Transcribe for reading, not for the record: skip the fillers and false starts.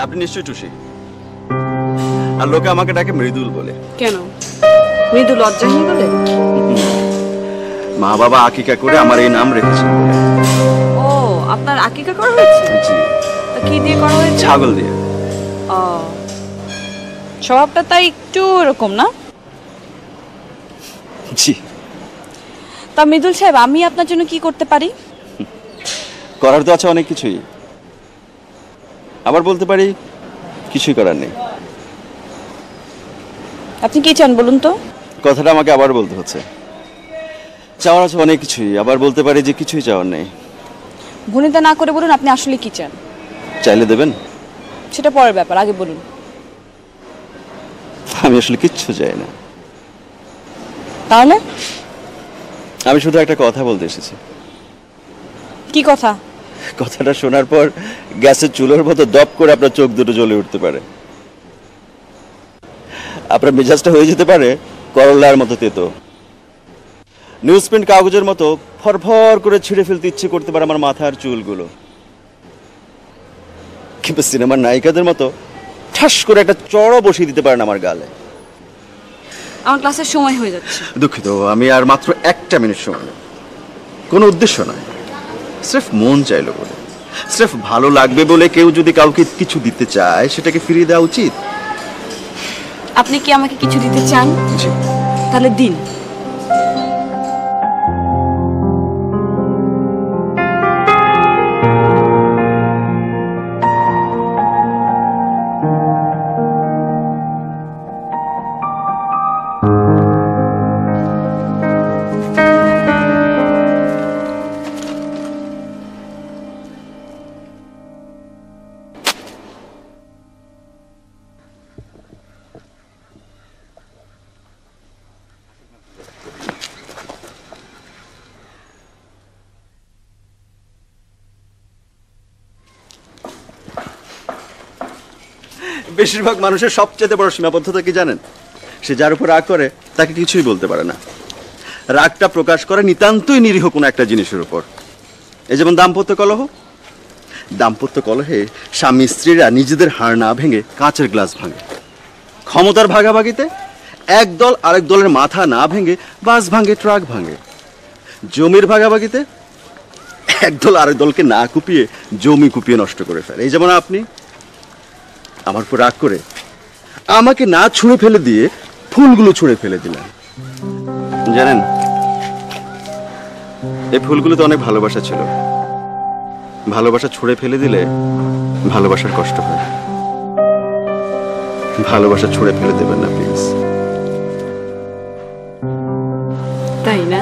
আপনি নিশ্চয়ই টুসি, আর লোকে আমাকে ডাকে মৃদুল বলে। কেন মৃদু লজ্জাহীন বলে? মা বাবা আকিকা করে আমার এই নাম রেখেছেন। ও, আপনার আকিকা করা হয়েছে? জি। তা কি দিয়ে করা হয়েছে? ছাগল দিয়ে। ও, স্বভাবটা তাই একটু এরকম না? জি। তা মৃদুল সাহেব, আমি আপনার জন্য কি করতে পারি? করার তো আছে অনেক কিছুই, আবার বলতে পারি কিছুই করার নেই। আপনি কি চান বলুন তো? কথাটা আমাকে আবার বলতে হচ্ছে। চাওয়ার আছে অনেক কিছুই, আবার বলতে পারি যে কিছুই চাওয়ার নেই। ভনিতা না করে বলুন আপনি আসলে কি চান। চাইলে দেবেন? সেটা পরের ব্যাপার, আগে বলুন। আমি আসলে কিচ্ছু চাই না। তাহলে? আমি শুধু একটা কথা বলতে এসেছি। কি কথা? কথাটা শোনার পর গ্যাসের চুলোর মতো দপ করে আপনার চোখ দুটো জ্বলে উঠতে পারে, আপনার মেজাজটা হয়ে যেতে পারে করলার মতো তেতো, নিউজ প্রিন্ট কাগজের মতো ফরফর করে ছিঁড়ে ফেলতে ইচ্ছে করতে পারে আমার মাথার চুলগুলো, কিন্তু সিনেমার নায়িকাদের মতো ঠাস করে একটা চড়ও বসিয়ে দিতে পারেন আমার গালে। আমার ক্লাসের সময় হয়ে যাচ্ছে। দুঃখিত, আমি আর মাত্র একটা মিনিট সময়, কোনো উদ্দেশ্য নয়, স্রেফ মন চাইলো বলে, স্রেফ ভালো লাগবে বলে কেউ যদি কাউকে কিছু দিতে চায় সেটাকে ফিরিয়ে দেওয়া উচিত। আপনি কি আমাকে কিছু দিতে চান? জি। তাহলে দিন। বেশিরভাগ মানুষের সবচেয়ে বড় সীমাবদ্ধতা কি জানেন? সে যার উপর রাগ করে তাকে কিছুই বলতে পারে না। রাগটা প্রকাশ করে নিতান্তই নিরীহ কোনো একটা জিনিসের উপর। এই যেমন দাম্পত্য কলহ। দাম্পত্য কলহে স্বামী স্ত্রীরা নিজেদের হাড় না ভেঙে কাঁচের গ্লাস ভাঙে। ক্ষমতার ভাগাভাগিতে এক দল আরেক দলের মাথা না ভেঙে বাস ভাঙে, ট্রাক ভাঙে। জমির ভাগাভাগিতে এক দল আরেক দলকে না কুপিয়ে জমি কুপিয়ে নষ্ট করে ফেলে। এই যেমন আপনি আমার উপর রাগ করে আমাকে না ছুঁড়ে ফেলে দিয়ে ফুলগুলো ছুঁড়ে ফেলে দিলেন। জানেন, এই ফুলগুলোতে অনেক ভালোবাসা ছিল। ভালোবাসা ছুঁড়ে ফেলে দিলে ভালোবাসার কষ্ট হয়। ভালোবাসা ছুঁড়ে ফেলে দেবেন না প্লিজ। তাই না?